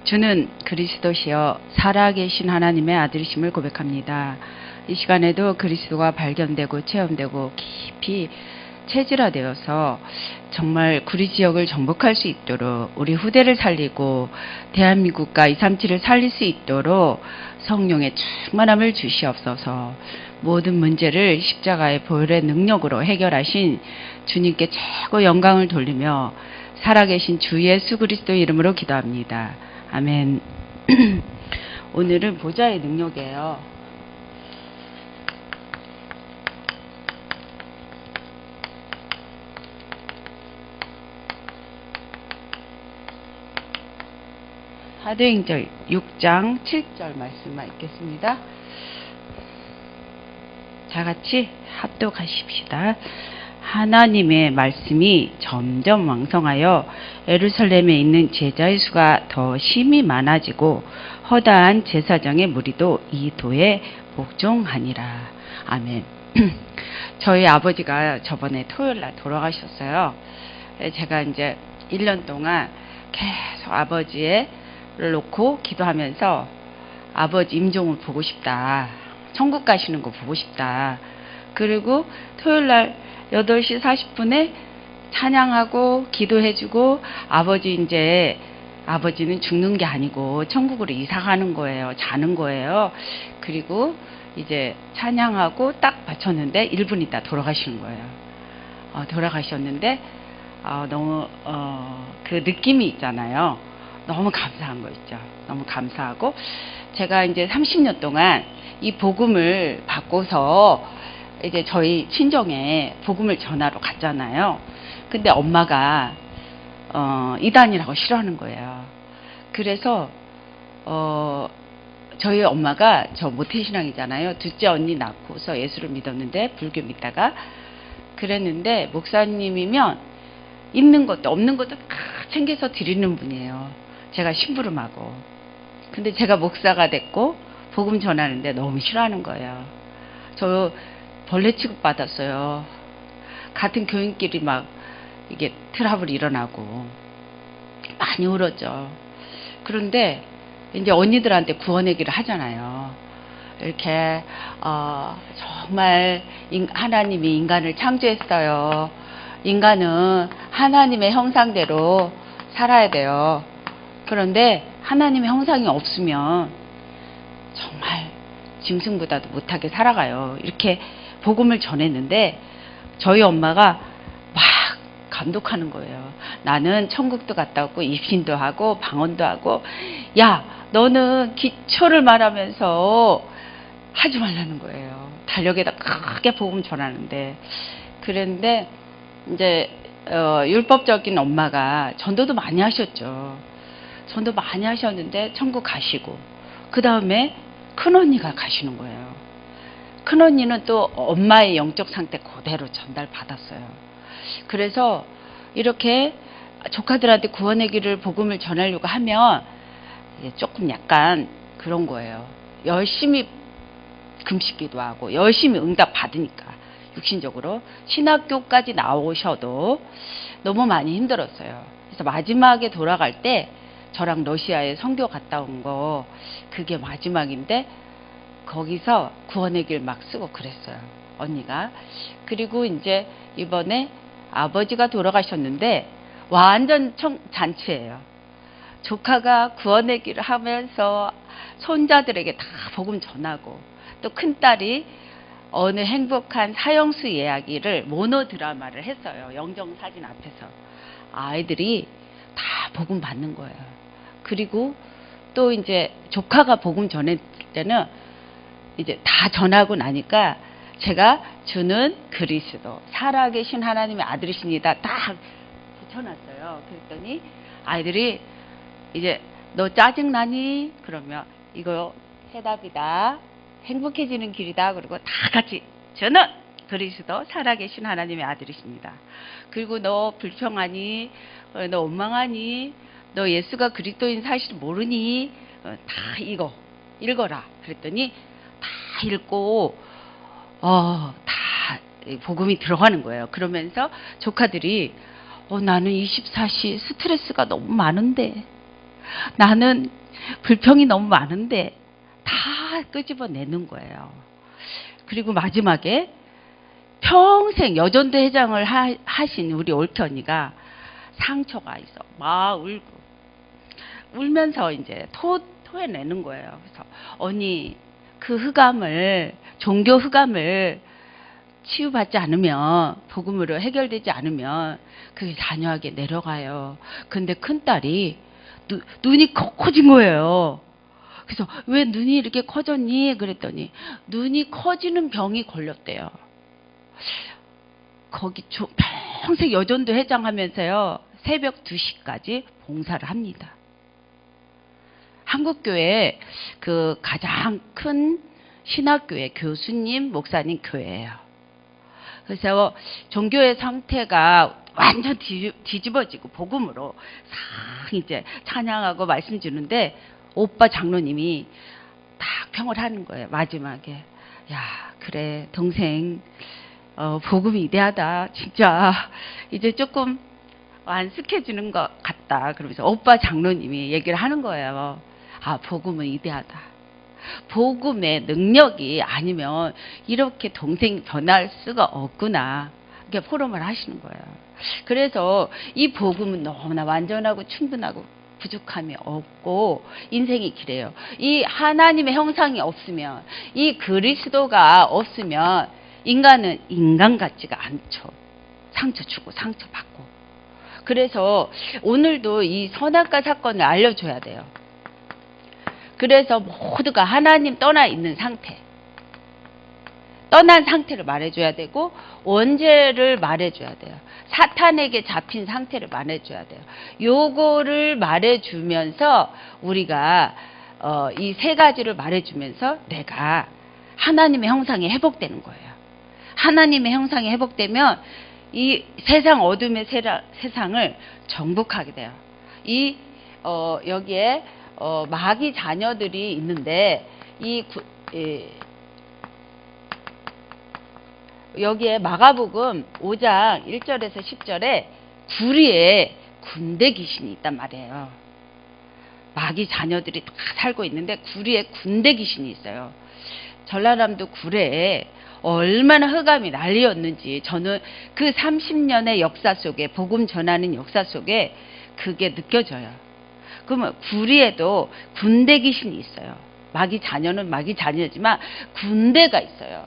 주는 그리스도시여 살아계신 하나님의 아들이심을 고백합니다. 이 시간에도 그리스도가 발견되고 체험되고 깊이 체질화되어서 정말 구리 지역을 정복할 수 있도록 우리 후대를 살리고 대한민국과 237을 살릴 수 있도록 성령의 충만함을 주시옵소서. 모든 문제를 십자가의 보혈의 능력으로 해결하신 주님께 최고 영광을 돌리며 살아계신 주 예수 그리스도 이름으로 기도합니다. 아멘. 오늘은 보좌의 능력이에요. 사도행전 6장 7절 말씀만 읽겠습니다. 다 같이 합독하십시다. 하나님의 말씀이 점점 왕성하여 예루살렘에 있는 제자의 수가 더 심히 많아지고 허다한 제사장의 무리도 이 도에 복종하니라. 아멘. 저희 아버지가 저번에 토요일날 돌아가셨어요. 제가 이제 1년 동안 계속 아버지를 놓고 기도하면서 아버지 임종을 보고 싶다. 천국 가시는 거 보고 싶다. 그리고 토요일날 8시 40분에 찬양하고 기도해주고 아버지는 죽는 게 아니고 천국으로 이사 가는 거예요. 자는 거예요. 그리고 이제 찬양하고 딱 마쳤는데 1분 있다 돌아가시는 거예요. 돌아가셨는데 너무 그 느낌이 있잖아요. 너무 감사한 거 있죠. 너무 감사하고 제가 이제 30년 동안 이 복음을 받고서 이제 저희 친정에 복음을 전하러 갔잖아요. 근데 엄마가 이단이라고 싫어하는 거예요. 그래서 저희 엄마가 저 모태신앙이잖아요. 둘째 언니 낳고서 예수를 믿었는데 불교 믿다가 그랬는데 목사님이면 있는 것도 없는 것도 다 챙겨서 드리는 분이에요. 제가 심부름하고. 근데 제가 목사가 됐고 복음 전하는데 너무 싫어하는 거예요. 저 벌레 취급 받았어요. 같은 교인끼리 막 이게 트러블이 일어나고 많이 울었죠. 그런데 이제 언니들한테 구원 얘기를 하잖아요. 이렇게 정말 하나님이 인간을 창조했어요. 인간은 하나님의 형상대로 살아야 돼요. 그런데 하나님의 형상이 없으면 정말 짐승보다도 못하게 살아가요. 이렇게 복음을 전했는데 저희 엄마가 막 감독하는 거예요. 나는 천국도 갔다 왔고 입신도 하고 방언도 하고 야 너는 기초를 말하면서 하지 말라는 거예요. 달력에다 크게 복음 전하는데 그런데 이제 율법적인 엄마가 전도도 많이 하셨죠. 전도 많이 하셨는데 천국 가시고 그 다음에 큰언니가 가시는 거예요. 큰언니는 또 엄마의 영적 상태 그대로 전달받았어요. 그래서 이렇게 조카들한테 구원의 길을 복음을 전하려고 하면 조금 약간 그런 거예요. 열심히 금식기도 하고 열심히 응답 받으니까 육신적으로 신학교까지 나오셔도 너무 많이 힘들었어요. 그래서 마지막에 돌아갈 때 저랑 러시아에 선교 갔다 온 거 그게 마지막인데 거기서 구원의 길 막 쓰고 그랬어요. 언니가. 그리고 이제 이번에 아버지가 돌아가셨는데 완전 잔치예요. 조카가 구원의 길을 하면서 손자들에게 다 복음 전하고 또 큰딸이 어느 행복한 사형수 이야기를 모노 드라마를 했어요. 영정사진 앞에서. 아이들이 다 복음 받는 거예요. 그리고 또 이제 조카가 복음 전할 때는 이제 다 전하고 나니까 제가 주는 그리스도 살아계신 하나님의 아들이십니다. 딱 붙여놨어요. 그랬더니 아이들이 이제 너 짜증나니? 그러면 이거 해답이다. 행복해지는 길이다. 그리고 다 같이 저는 그리스도 살아계신 하나님의 아들이십니다. 그리고 너 불평하니? 너 원망하니? 너 예수가 그리스도인 사실 모르니? 다 이거 읽어라. 그랬더니 다 읽고 다 복음이 들어가는 거예요. 그러면서 조카들이 나는 24시 스트레스가 너무 많은데 나는 불평이 너무 많은데 다 끄집어내는 거예요. 그리고 마지막에 평생 여전도 회장을 하신 우리 올케 언니가 상처가 있어. 막 울면서 이제 토해내는 거예요. 그래서 언니, 그 흑암을, 종교 흑암을 치유받지 않으면, 복음으로 해결되지 않으면 그게 단호하게 내려가요. 근데 큰딸이 눈이 커진 거예요. 그래서 왜 눈이 이렇게 커졌니? 그랬더니 눈이 커지는 병이 걸렸대요. 거기 평생 여전도 회장하면서요, 새벽 2시까지 봉사를 합니다. 한국교회 그 가장 큰 신학교회 교수님, 목사님 교회예요. 그래서 종교의 상태가 완전 뒤집어지고 복음으로 싹 이제 찬양하고 말씀 주는데 오빠 장로님이 딱 평을 하는 거예요. 마지막에. 야, 그래 동생, 복음이 위대하다. 진짜 이제 조금 완숙해지는 것 같다. 그러면서 오빠 장로님이 얘기를 하는 거예요. 아, 복음은 위대하다. 복음의 능력이 아니면 이렇게 동생이 변할 수가 없구나. 이렇게 포럼을 하시는 거예요. 그래서 이 복음은 너무나 완전하고 충분하고 부족함이 없고 인생이 길해요. 이 하나님의 형상이 없으면, 이 그리스도가 없으면 인간은 인간 같지가 않죠. 상처 주고 상처 받고. 그래서 오늘도 이 선악과 사건을 알려줘야 돼요. 그래서 모두가 하나님 떠나 있는 상태, 떠난 상태를 말해줘야 되고 원죄를 말해줘야 돼요. 사탄에게 잡힌 상태를 말해줘야 돼요. 요거를 말해주면서 우리가 이 세 가지를 말해주면서 내가 하나님의 형상이 회복되는 거예요. 하나님의 형상이 회복되면 이 세상 어둠의 세상을 정복하게 돼요. 여기에 마귀 자녀들이 있는데 여기에 마가복음 5장 1절에서 10절에 구리에 군대 귀신이 있단 말이에요. 마귀 자녀들이 다 살고 있는데 구리에 군대 귀신이 있어요. 전라남도 구례에 얼마나 흑암이 난리였는지 저는 그 30년의 역사 속에, 복음 전하는 역사 속에 그게 느껴져요. 그러면 구리에도 군대 귀신이 있어요. 마귀 자녀는 마귀 자녀지만 군대가 있어요.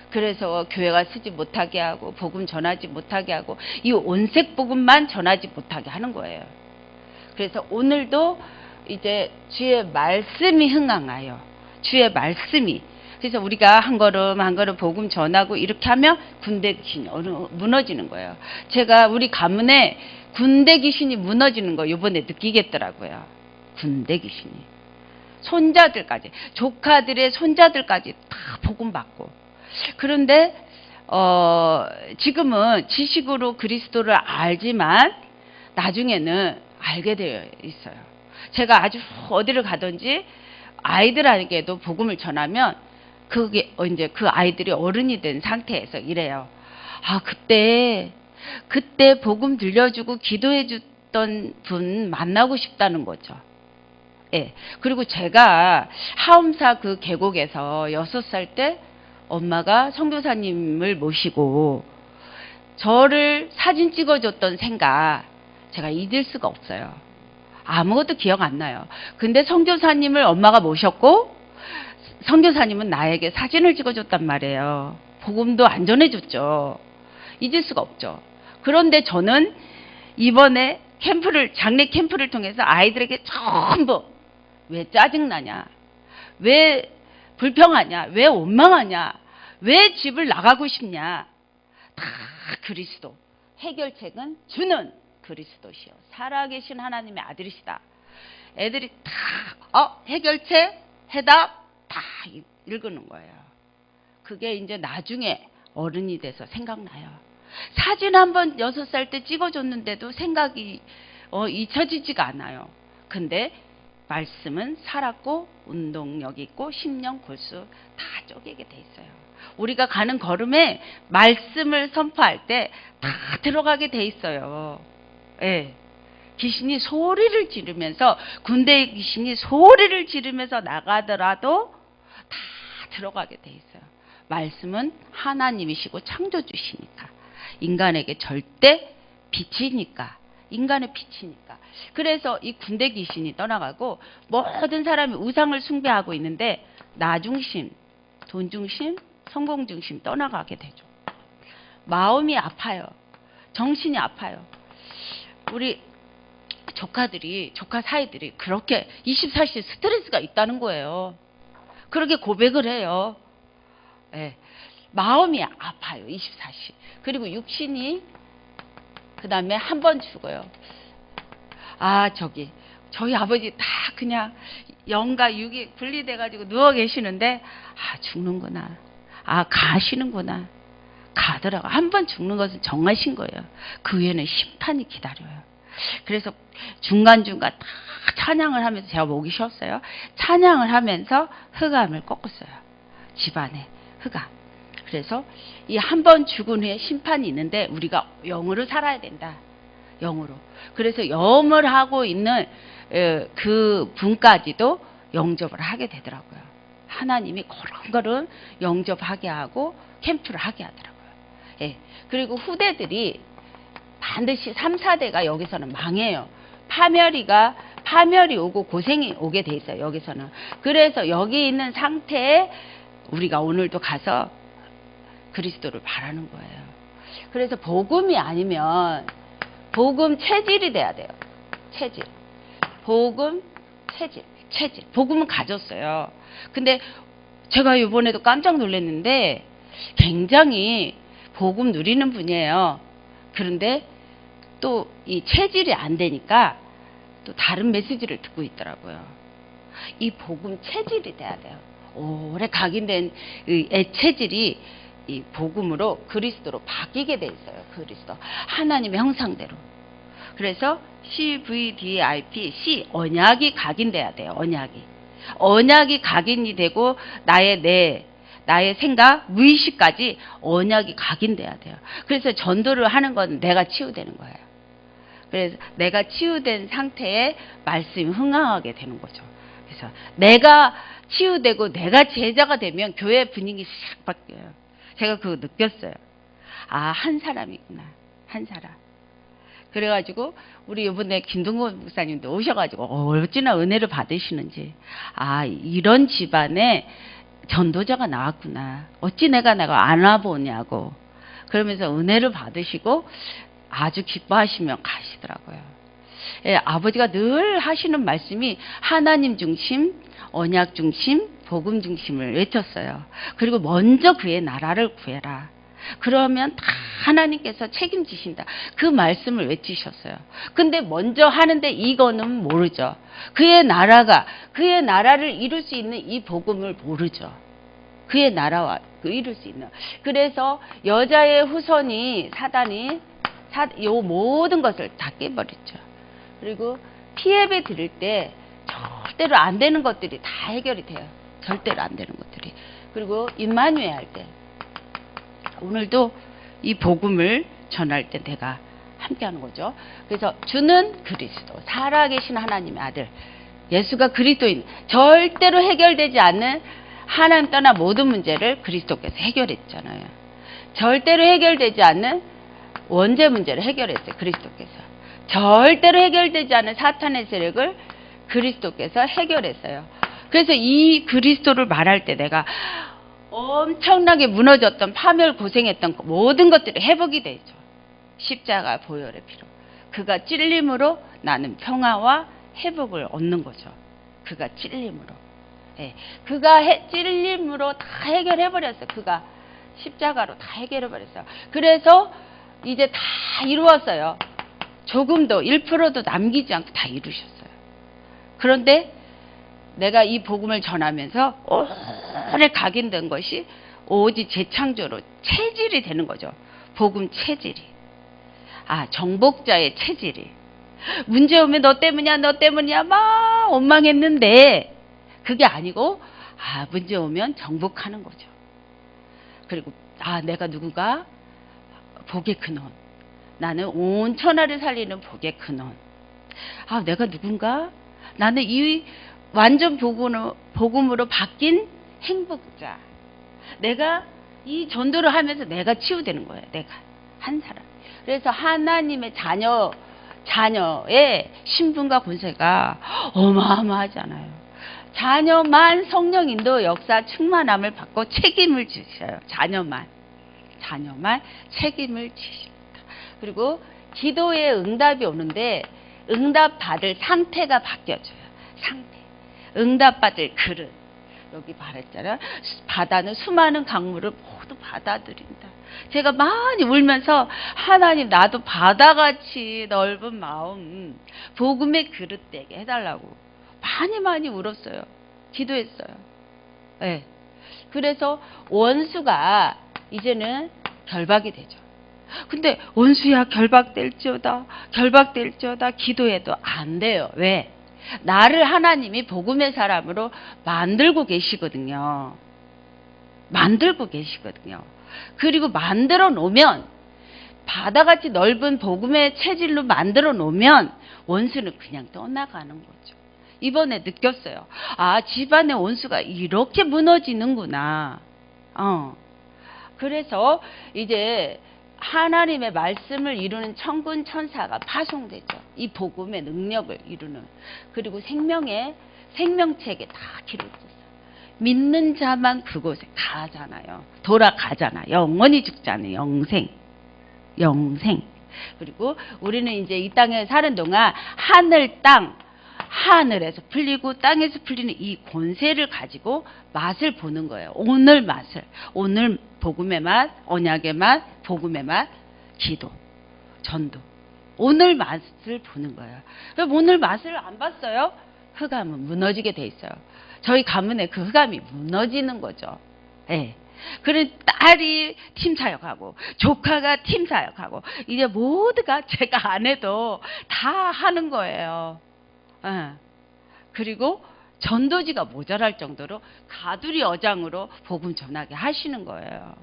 그래서 교회가 쓰지 못하게 하고 복음 전하지 못하게 하고 이 온색 복음만 전하지 못하게 하는 거예요. 그래서 오늘도 이제 주의 말씀이 흥황하여, 주의 말씀이, 그래서 우리가 한 걸음 한 걸음 복음 전하고 이렇게 하면 군대 귀신이 무너지는 거예요. 제가 우리 가문에 군대 귀신이 무너지는 거 이번에 느끼겠더라고요. 군대 귀신이. 손자들까지, 조카들의 손자들까지 다 복음 받고. 그런데 지금은 지식으로 그리스도를 알지만 나중에는 알게 되어 있어요. 제가 아주 어디를 가든지 아이들에게도 복음을 전하면 그게 이제 그 아이들이 어른이 된 상태에서 이래요. 아, 그때 복음 들려주고 기도해 줬던 분 만나고 싶다는 거죠. 예. 그리고 제가 하엄사 그 계곡에서 6살 때 엄마가 선교사님을 모시고 저를 사진 찍어줬던 생각, 제가 잊을 수가 없어요. 아무것도 기억 안 나요. 근데 선교사님을 엄마가 모셨고 선교사님은 나에게 사진을 찍어줬단 말이에요. 복음도 안 전해줬죠. 잊을 수가 없죠. 그런데 저는 이번에 장례 캠프를 통해서 아이들에게 전부 왜 짜증나냐, 왜 불평하냐, 왜 원망하냐, 왜 집을 나가고 싶냐, 다 그리스도. 해결책은 주는 그리스도시요 살아계신 하나님의 아들이시다. 애들이 다 해결책, 해답 다 읽는 거예요. 그게 이제 나중에 어른이 돼서 생각나요. 사진 한번 6살 때 찍어줬는데도 생각이 잊혀지지가 않아요. 근데 말씀은 살았고 운동력 있고 심령 골수 다 쪼개게 돼 있어요. 우리가 가는 걸음에 말씀을 선포할 때 다 들어가게 돼 있어요. 예. 귀신이 소리를 지르면서, 군대 귀신이 소리를 지르면서 나가더라도 다 들어가게 돼 있어요. 말씀은 하나님이시고 창조주시니까, 인간에게 절대 빛이니까, 인간의 빛이니까. 그래서 이 군대 귀신이 떠나가고 모든 사람이 우상을 숭배하고 있는데 나 중심, 돈 중심, 성공 중심 떠나가게 되죠. 마음이 아파요. 정신이 아파요. 우리 조카 사이들이 그렇게 24시 스트레스가 있다는 거예요. 그렇게 고백을 해요. 네. 마음이 아파요. 24시. 그리고 육신이 그 다음에 한 번 죽어요. 저희 아버지 다 그냥 영과 육이 분리돼가지고 누워 계시는데, 죽는구나. 가시는구나. 가더라고. 한 번 죽는 것은 정하신 거예요. 그 후에는 심판이 기다려요. 그래서 중간중간 다 찬양을 하면서, 제가 목이 쉬었어요. 찬양을 하면서 흑암을 꺾었어요. 집안에 흑암. 그래서 이 한 번 죽은 후에 심판이 있는데 우리가 영으로 살아야 된다. 영으로. 그래서 염을 하고 있는 그 분까지도 영접을 하게 되더라고요. 하나님이 그런 영접하게 하고 캠프를 하게 하더라고요. 예. 그리고 후대들이 반드시 3, 4대가 여기서는 망해요. 파멸이 오고 고생이 오게 돼 있어요. 여기서는. 그래서 여기 있는 상태에 우리가 오늘도 가서 그리스도를 바라는 거예요. 그래서 복음이 아니면 복음 체질이 돼야 돼요. 체질. 복음 체질. 복음은 가졌어요. 근데 제가 이번에도 깜짝 놀랐는데 굉장히 복음 누리는 분이에요. 그런데 또 이 체질이 안 되니까 또 다른 메시지를 듣고 있더라고요. 이 복음 체질이 돼야 돼요. 오래 각인된 애 체질이 이 복음으로 그리스도로 바뀌게 돼 있어요. 그리스도 하나님의 형상대로. 그래서 CVDIP, C 언약이 각인돼야 돼요. 언약이 각인이 되고 나의 생각, 무의식까지 언약이 각인돼야 돼요. 그래서 전도를 하는 건 내가 치유되는 거예요. 그래서 내가 치유된 상태에 말씀이 흥황하게 되는 거죠. 그래서 내가 치유되고 내가 제자가 되면 교회 분위기 싹 바뀌어요. 제가 그거 느꼈어요. 한 사람이구나. 한 사람. 그래가지고 우리 이번에 김동건 목사님도 오셔가지고 어찌나 은혜를 받으시는지, 이런 집안에 전도자가 나왔구나. 어찌 내가 안 와보냐고. 그러면서 은혜를 받으시고 아주 기뻐하시며 가시더라고요. 예, 아버지가 늘 하시는 말씀이 하나님 중심, 언약 중심, 복음 중심을 외쳤어요. 그리고 먼저 그의 나라를 구해라. 그러면 다 하나님께서 책임지신다. 그 말씀을 외치셨어요. 근데 먼저 하는데 이거는 모르죠. 그의 나라를 이룰 수 있는 이 복음을 모르죠. 그의 나라와 이룰 수 있는. 그래서 여자의 후손이 사단이 요 모든 것을 다 깨버렸죠. 그리고 피예배 드릴 때 절대로 안 되는 것들이 다 해결이 돼요. 절대로 안 되는 것들이. 그리고 임마누엘 할 때, 오늘도 이 복음을 전할 때 내가 함께하는 거죠. 그래서 주는 그리스도, 살아계신 하나님의 아들, 예수가 그리스도인, 절대로 해결되지 않는 하나님 떠나 모든 문제를 그리스도께서 해결했잖아요. 절대로 해결되지 않는 원죄 문제를 해결했어요. 그리스도께서. 절대로 해결되지 않은 사탄의 세력을 그리스도께서 해결했어요. 그래서 이 그리스도를 말할 때 내가 엄청나게 무너졌던, 파멸 고생했던 모든 것들이 회복이 되죠. 십자가 보혈의 피로. 그가 찔림으로 나는 평화와 회복을 얻는 거죠. 그가 찔림으로. 예. 그가 찔림으로 다 해결해버렸어요. 그가 십자가로 다 해결해버렸어요. 그래서 이제 다 이루었어요. 조금도 1%도 남기지 않고 다 이루셨어요. 그런데 내가 이 복음을 전하면서 오래 각인된 것이 오직 재창조로 체질이 되는 거죠. 복음 체질이. 정복자의 체질이. 문제 오면 너 때문이야 막 원망했는데 그게 아니고 문제 오면 정복하는 거죠. 그리고 내가 누구가 복의 근원. 나는 온 천하를 살리는 복의 근원. 아, 내가 누군가? 나는 이 완전 복음으로 바뀐 행복자. 내가 이 전도를 하면서 내가 치유되는 거예요. 내가 한 사람. 그래서 하나님의 자녀의 신분과 권세가 어마어마하잖아요. 자녀만 성령 인도 역사 충만함을 받고 책임을 지셔요. 자녀만 책임을 지십니다. 그리고 기도에 응답이 오는데 응답 받을 상태가 바뀌어져요. 상태. 응답 받을 그릇. 여기 말했잖아요. 바다는 수많은 강물을 모두 받아들인다. 제가 많이 울면서 하나님 나도 바다같이 넓은 마음 복음의 그릇 되게 해달라고 많이 울었어요. 기도했어요. 네. 그래서 원수가 이제는 결박이 되죠. 근데 원수야 결박될지어다 기도해도 안 돼요. 왜? 나를 하나님이 복음의 사람으로 만들고 계시거든요. 그리고 만들어 놓으면 바다같이 넓은 복음의 체질로 만들어 놓으면 원수는 그냥 떠나가는 거죠. 이번에 느꼈어요. 아, 집안의 원수가 이렇게 무너지는구나. 그래서 이제 하나님의 말씀을 이루는 천군 천사가 파송되죠. 이 복음의 능력을 이루는. 그리고 생명책에 다 기록됐어요. 믿는 자만 그곳에 가잖아요. 돌아가잖아. 영원히 죽잖아요. 영생. 그리고 우리는 이제 이 땅에 사는 동안 하늘에서 풀리고 땅에서 풀리는 이 권세를 가지고 맛을 보는 거예요. 오늘 복음의 맛, 언약의 맛, 복음의 맛, 기도, 전도. 오늘 맛을 보는 거예요. 오늘 맛을 안 봤어요? 흑암은 무너지게 돼 있어요. 저희 가문에 그 흑암이 무너지는 거죠. 예. 그래 딸이 팀 사역하고 조카가 팀 사역하고 이제 모두가 제가 안 해도 다 하는 거예요. 예. 그리고 전도지가 모자랄 정도로 가두리 어장으로 복음 전하게 하시는 거예요.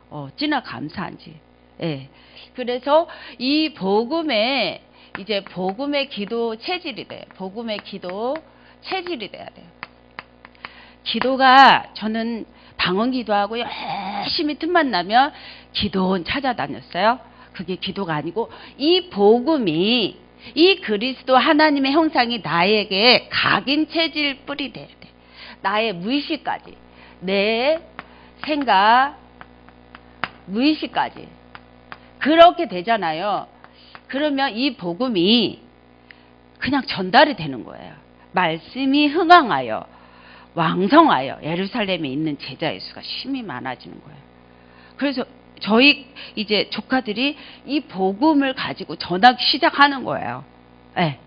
어찌나 감사한지. 예. 그래서 이 복음의 기도 체질이 돼요. 복음의 기도 체질이 돼야 돼요. 기도가 저는 방언 기도하고 열심히 틈만 나면 기도원 찾아다녔어요. 그게 기도가 아니고 이 복음이 이 그리스도 하나님의 형상이 나에게 각인 체질 뿌리 돼야 돼. 나의 무의식까지. 내 생각, 무의식까지. 그렇게 되잖아요. 그러면 이 복음이 그냥 전달이 되는 거예요. 말씀이 흥왕하여 왕성하여 예루살렘에 있는 제자의 수가 심히 많아지는 거예요. 그래서 저희 이제 조카들이 이 복음을 가지고 전하기 시작하는 거예요. 네.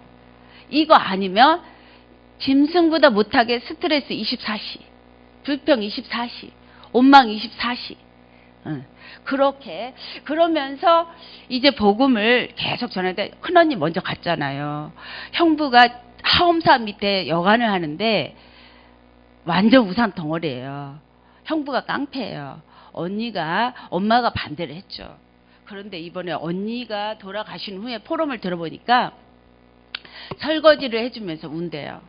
이거 아니면 짐승보다 못하게 스트레스 24시, 불평 24시, 원망 24시. 그렇게 그러면서 이제 복음을 계속 전하는데 큰언니 먼저 갔잖아요. 형부가 하엄사 밑에 여관을 하는데 완전 우산 덩어리예요. 형부가 깡패예요. 엄마가 반대를 했죠. 그런데 이번에 언니가 돌아가신 후에 포럼을 들어보니까 설거지를 해주면서 운대요.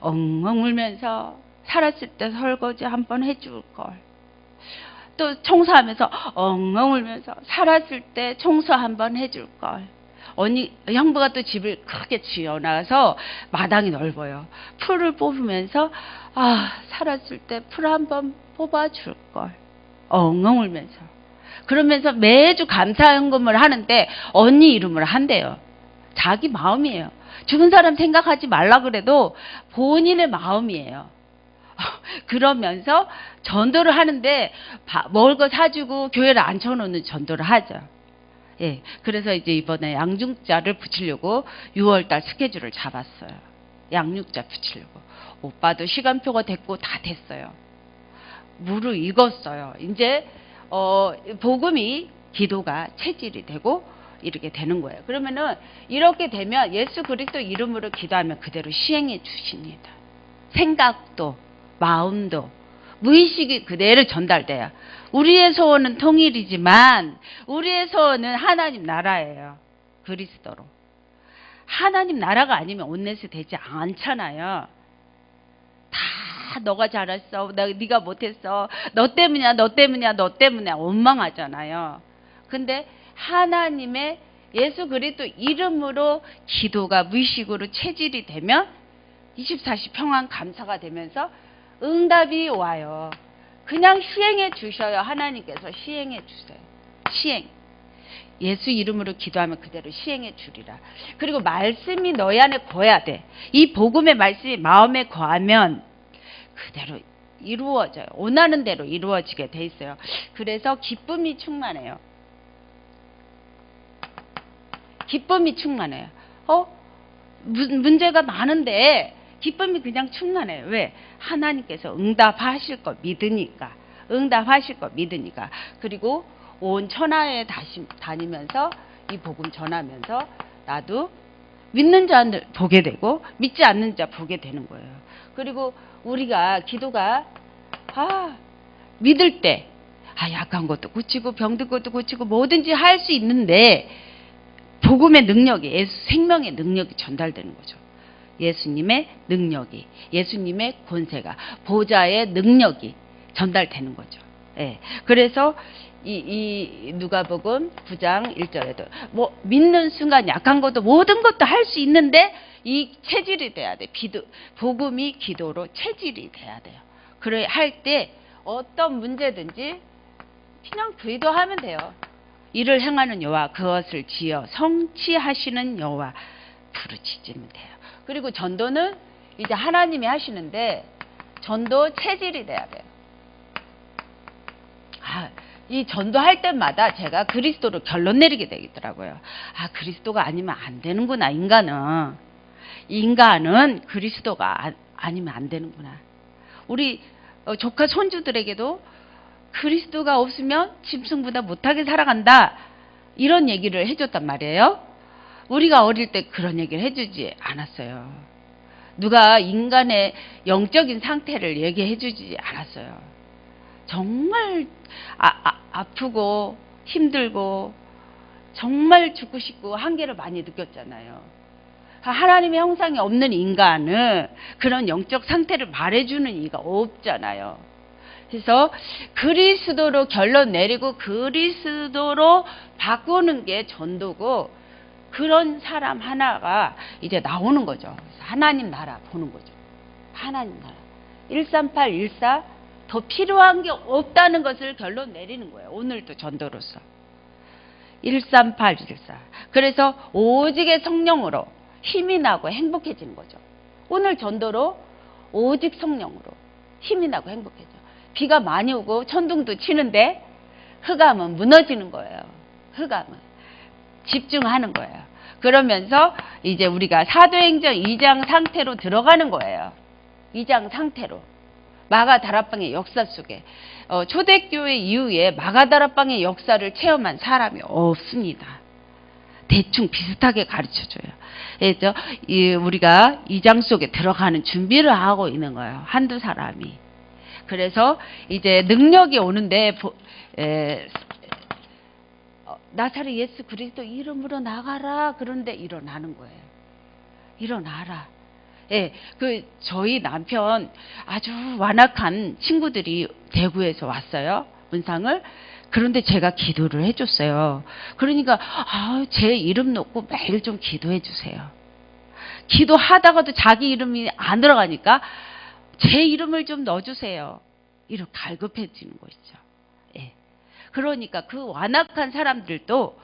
엉엉 울면서 살았을 때 설거지 한번 해줄 걸. 또 청소하면서 엉엉 울면서 살았을 때 청소 한번 해줄 걸. 형부가 또 집을 크게 지어놔서 마당이 넓어요. 풀을 뽑으면서 살았을 때 풀 한번 뽑아줄 걸. 엉엉 울면서. 그러면서 매주 감사헌금을 하는데 언니 이름으로 한대요. 자기 마음이에요. 죽은 사람 생각하지 말라 그래도 본인의 마음이에요. 그러면서 전도를 하는데 먹을 거 사주고 교회를 앉혀놓는 전도를 하죠. 예, 그래서 이제 이번에 양육자를 붙이려고 6월달 스케줄을 잡았어요. 양육자 붙이려고. 오빠도 시간표가 됐고 다 됐어요. 무르익었어요. 이제 복음이 기도가 체질이 되고 이렇게 되는 거예요. 그러면은 이렇게 되면 예수 그리스도 이름으로 기도하면 그대로 시행해 주십니다. 생각도 마음도 무의식이 그대로 전달돼요. 우리의 소원은 통일이지만 우리의 소원은 하나님 나라예요. 그리스도로. 하나님 나라가 아니면 온네스 되지 않잖아요. 다 너가 잘했어, 네가 못했어, 너 때문이야, 너 때문이야, 너 때문에 원망하잖아요. 근데 하나님의 예수 그리스도 이름으로 기도가 무의식으로 체질이 되면 24시 평안 감사가 되면서 응답이 와요. 그냥 시행해 주셔요. 하나님께서 시행해 주세요. 시행. 예수 이름으로 기도하면 그대로 시행해 주리라. 그리고 말씀이 너희 안에 거해야 돼. 이 복음의 말씀이 마음에 거하면 그대로 이루어져요. 원하는 대로 이루어지게 돼 있어요. 그래서 기쁨이 충만해요. 기쁨이 충만해요. 문제가 많은데 기쁨이 그냥 충만해요. 왜? 하나님께서 응답하실 거 믿으니까. 응답하실 거 믿으니까. 그리고 온 천하에 다니면서 이 복음 전하면서 나도 믿는 자들 보게 되고 믿지 않는 자 보게 되는 거예요. 그리고 우리가 기도가 믿을 때 약한 것도 고치고 병든 것도 고치고 뭐든지 할 수 있는데 복음의 능력이 예수 생명의 능력이 전달되는 거죠. 예수님의 능력이 예수님의 권세가 보좌의 능력이 전달되는 거죠. 예. 그래서 이 누가복음 9장 1절에도 뭐 믿는 순간 약한 것도 모든 것도 할 수 있는데 이 체질이 돼야 돼. 복음이 기도로 체질이 돼야 돼요. 그래 할 때 어떤 문제든지 그냥 기도하면 돼요. 이를 행하는 여호와 그것을 지어 성취하시는 여호와 부르짖으면 돼요. 그리고 전도는 이제 하나님이 하시는데 전도 체질이 돼야 돼요. 이 전도할 때마다 제가 그리스도로 결론 내리게 되겠더라고요. 그리스도가 아니면 안 되는구나. 인간은 그리스도가 아니면 안 되는구나. 우리 조카 손주들에게도 그리스도가 없으면 짐승보다 못하게 살아간다. 이런 얘기를 해줬단 말이에요. 우리가 어릴 때 그런 얘기를 해주지 않았어요. 누가 인간의 영적인 상태를 얘기해주지 않았어요. 정말 아프고 힘들고 정말 죽고 싶고 한계를 많이 느꼈잖아요. 하나님의 형상이 없는 인간은 그런 영적 상태를 말해주는 이가 없잖아요. 그래서 그리스도로 결론 내리고 그리스도로 바꾸는 게 전도고 그런 사람 하나가 이제 나오는 거죠. 하나님 나라 보는 거죠. 하나님 나라. 138, 14 더 필요한 게 없다는 것을 결론 내리는 거예요. 오늘도 전도로서. 138, 14. 그래서 오직의 성령으로 힘이 나고 행복해지는 거죠. 오늘 전도로 오직 성령으로 힘이 나고 행복해져. 비가 많이 오고 천둥도 치는데 흑암은 무너지는 거예요. 흑암은. 집중하는 거예요. 그러면서 이제 우리가 사도행전 2장 상태로 들어가는 거예요. 2장 상태로. 마가다락방의 역사 속에 초대교회 이후에 마가다락방의 역사를 체험한 사람이 없습니다. 대충 비슷하게 가르쳐줘요. 그래서 우리가 2장 속에 들어가는 준비를 하고 있는 거예요. 한두 사람이. 그래서 이제 능력이 오는데 나사렛 예수 그리스도 이름으로 나가라. 그런데 일어나는 거예요. 일어나라. 예, 저희 남편 아주 완악한 친구들이 대구에서 왔어요. 문상을. 그런데 제가 기도를 해줬어요. 그러니까 제 이름 놓고 매일 좀 기도해 주세요. 기도하다가도 자기 이름이 안 들어가니까 제 이름을 좀 넣어주세요. 이렇게 갈급해지는 것이죠. 예. 그러니까 그 완악한 사람들도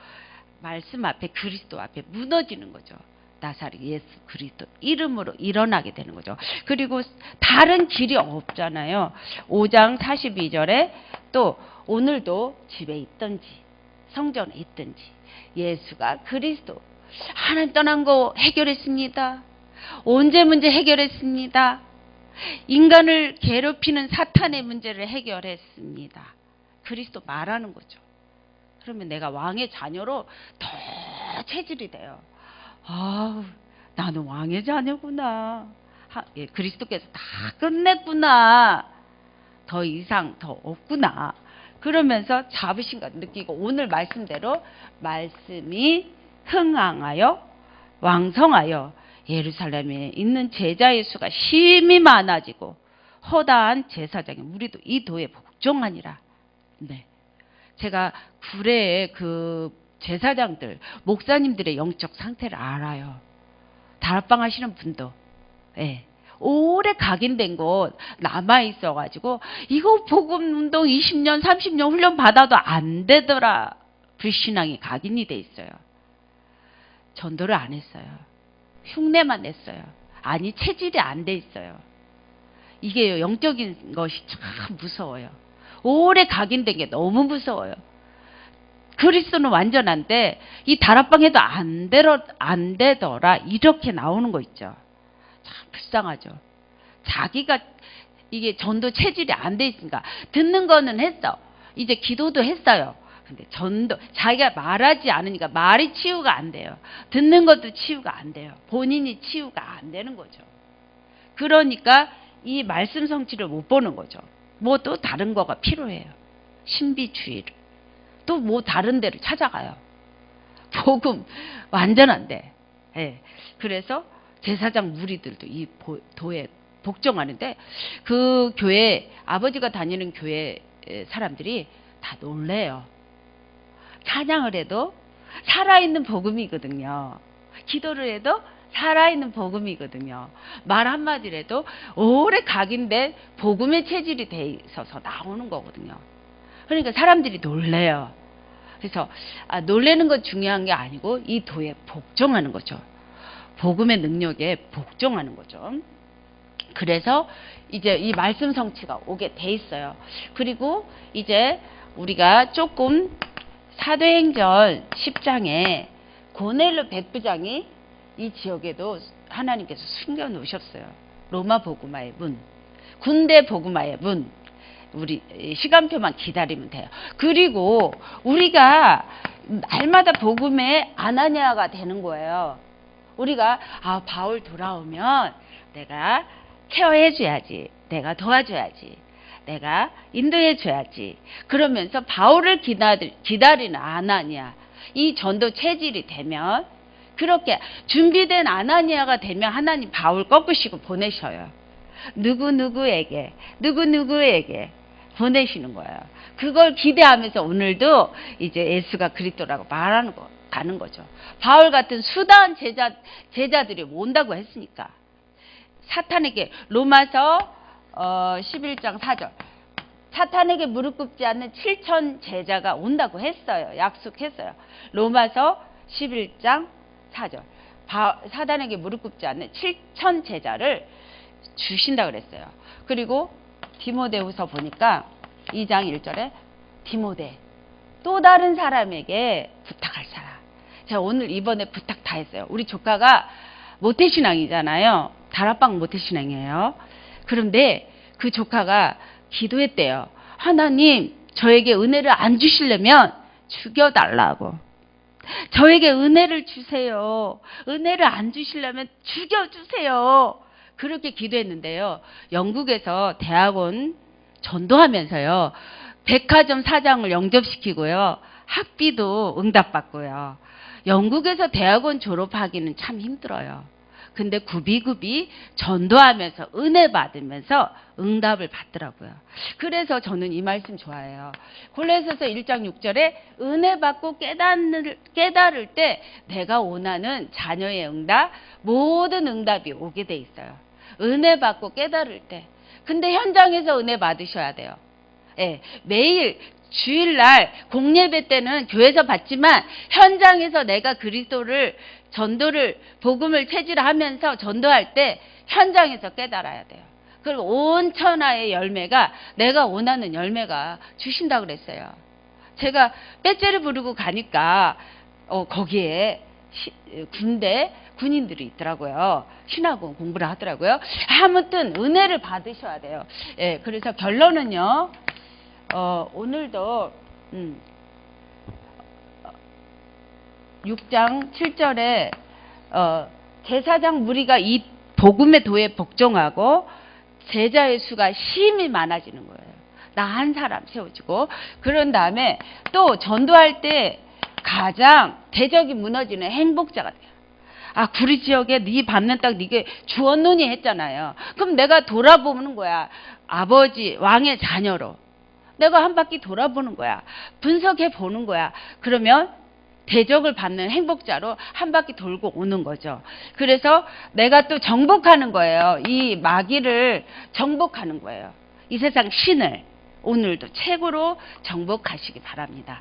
말씀 앞에 그리스도 앞에 무너지는 거죠. 나사렛 예수 그리스도 이름으로 일어나게 되는 거죠. 그리고 다른 길이 없잖아요. 5장 42절에 또 오늘도 집에 있든지 성전에 있든지 예수가 그리스도 하나님 떠난 거 해결했습니다. 언제 문제 해결했습니다. 인간을 괴롭히는 사탄의 문제를 해결했습니다. 그리스도 말하는 거죠. 그러면 내가 왕의 자녀로 더 체질이 돼요. 나는 왕의 자녀구나. 그리스도께서 다 끝냈구나. 더 이상 더 없구나. 그러면서 자부심과 느끼고 오늘 말씀대로 말씀이 흥황하여 왕성하여 예루살렘에 있는 제자의 수가 심히 많아지고 허다한 제사장이 우리도 이 도에 복종하니라. 네. 제가 구례의 그 제사장들, 목사님들의 영적 상태를 알아요. 다락방 하시는 분도. 예. 오래 각인된 곳 남아있어가지고 이거 복음운동 20년 30년 훈련 받아도 안 되더라. 불신앙이 각인이 돼 있어요. 전도를 안 했어요. 흉내만 냈어요. 아니 체질이 안 돼 있어요. 이게 영적인 것이 참 무서워요. 오래 각인된 게 너무 무서워요. 그리스도는 완전한데 이 다락방 해도 안 되더라 이렇게 나오는 거 있죠. 참 불쌍하죠. 자기가 이게 전도 체질이 안 돼 있으니까 듣는 거는 했어. 이제 기도도 했어요. 근데 전도 자기가 말하지 않으니까 말이 치유가 안 돼요. 듣는 것도 치유가 안 돼요. 본인이 치유가 안 되는 거죠. 그러니까 이 말씀 성취를 못 보는 거죠. 뭐 또 다른 거가 필요해요. 신비주의를. 또 뭐 다른 데를 찾아가요. 복음 완전한데. 예. 그래서 제사장 무리들도 이 도에 복종하는데 그 교회 아버지가 다니는 교회 사람들이 다 놀래요. 찬양을 해도 살아있는 복음이거든요. 기도를 해도 살아있는 복음이거든요. 말 한마디를 해도 오래 각인된 복음의 체질이 돼 있어서 나오는 거거든요. 그러니까 사람들이 놀래요. 그래서 놀래는 건 중요한 게 아니고 이 도에 복종하는 거죠. 복음의 능력에 복종하는 거죠. 그래서 이제 이 말씀 성취가 오게 돼 있어요. 그리고 이제 우리가 조금 사도행전 10장에 고넬료 백부장이 이 지역에도 하나님께서 숨겨 놓으셨어요. 로마 복음화의 문, 군대 복음화의 문. 우리 시간표만 기다리면 돼요. 그리고 우리가 날마다 복음의 아나니아가 되는 거예요. 우리가 바울 돌아오면 내가 케어해줘야지, 내가 도와줘야지, 내가 인도해줘야지. 그러면서 바울을 기다리는 아나니아, 이 전도 체질이 되면 그렇게 준비된 아나니아가 되면 하나님 바울 꺾으시고 보내셔요. 누구누구에게 보내시는 거예요. 그걸 기대하면서 오늘도 이제 예수가 그리스도라고 가는 거죠. 바울 같은 수다한 제자들이 온다고 했으니까. 사탄에게 로마서 11장 4절 사탄에게 무릎 꿇지 않는 7천 제자가 온다고 했어요. 약속했어요. 로마서 11장 4절 사탄에게 무릎 꿇지 않는 7천 제자를 주신다고 그랬어요. 그리고 디모데후서 보니까 2장 1절에 디모데 또 다른 사람에게 부탁할 사람. 제가 오늘 이번에 부탁 다 했어요. 우리 조카가 모태신앙이잖아요. 다락방 모태신앙이에요. 그런데 그 조카가 기도했대요. 하나님 저에게 은혜를 안 주시려면 죽여달라고. 저에게 은혜를 주세요. 은혜를 안 주시려면 죽여주세요. 그렇게 기도했는데요. 영국에서 대학원 전도하면서요. 백화점 사장을 영접시키고요. 학비도 응답받고요. 영국에서 대학원 졸업하기는 참 힘들어요. 근데 굽이굽이 전도하면서 은혜 받으면서 응답을 받더라고요. 그래서 저는 이 말씀 좋아해요. 골로새서 1장 6절에 은혜 받고 깨달을 때 내가 원하는 자녀의 응답, 모든 응답이 오게 돼 있어요. 은혜 받고 깨달을 때. 근데 현장에서 은혜 받으셔야 돼요. 예, 매일 주일날 공예배 때는 교회에서 받지만 현장에서 내가 그리스도를 전도를 복음을 체질하면서 전도할 때 현장에서 깨달아야 돼요. 그리고 온 천하의 열매가 내가 원하는 열매가 주신다고 그랬어요. 제가 빼째를 부르고 가니까 거기에 군대 군인들이 있더라고요. 신학원 공부를 하더라고요. 아무튼 은혜를 받으셔야 돼요. 예, 그래서 결론은요. 오늘도 6장 7절에 제사장 무리가 이 복음의 도에 복종하고 제자의 수가 심히 많아지는 거예요. 나 한 사람 세워지고 그런 다음에 또 전도할 때 가장 대적이 무너지는 행복자가 돼요. 아, 구리 지역에 네 밟는 땅 네게 주었노니 했잖아요. 그럼 내가 돌아보는 거야. 아버지 왕의 자녀로 내가 한 바퀴 돌아보는 거야. 분석해 보는 거야. 그러면 대적을 받는 행복자로 한 바퀴 돌고 오는 거죠. 그래서 내가 또 정복하는 거예요. 이 마귀를 정복하는 거예요. 이 세상 신을 오늘도 최고로 정복하시기 바랍니다.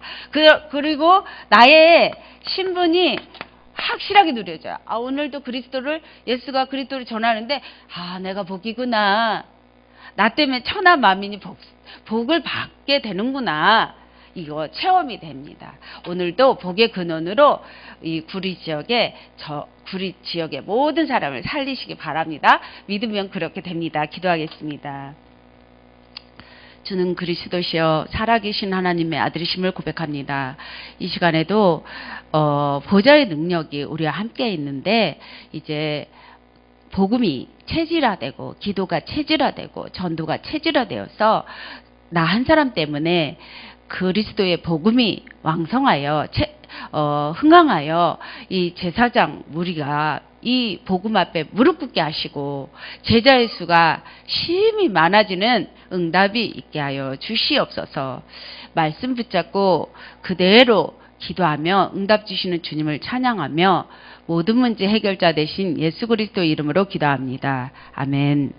그리고 나의 신분이 확실하게 누려져요. 아, 오늘도 예수가 그리스도를 전하는데, 아, 내가 복이구나. 나 때문에 천하 만민이 복을 받게 되는구나. 이거 체험이 됩니다. 오늘도 복의 근원으로 이 구리 지역의 모든 사람을 살리시기 바랍니다. 믿으면 그렇게 됩니다. 기도하겠습니다. 주는 그리스도시여 살아계신 하나님의 아들이심을 고백합니다. 이 시간에도 보좌의 능력이 우리와 함께 있는데 이제 복음이 체질화되고 기도가 체질화되고 전도가 체질화되어서 나 한 사람 때문에 그리스도의 복음이 왕성하여 흥황하여 이 제사장 무리가 이 복음 앞에 무릎 꿇게 하시고 제자의 수가 심히 많아지는 응답이 있게 하여 주시옵소서. 말씀 붙잡고 그대로 기도하며 응답 주시는 주님을 찬양하며 모든 문제 해결자 되신 예수 그리스도 이름으로 기도합니다. 아멘.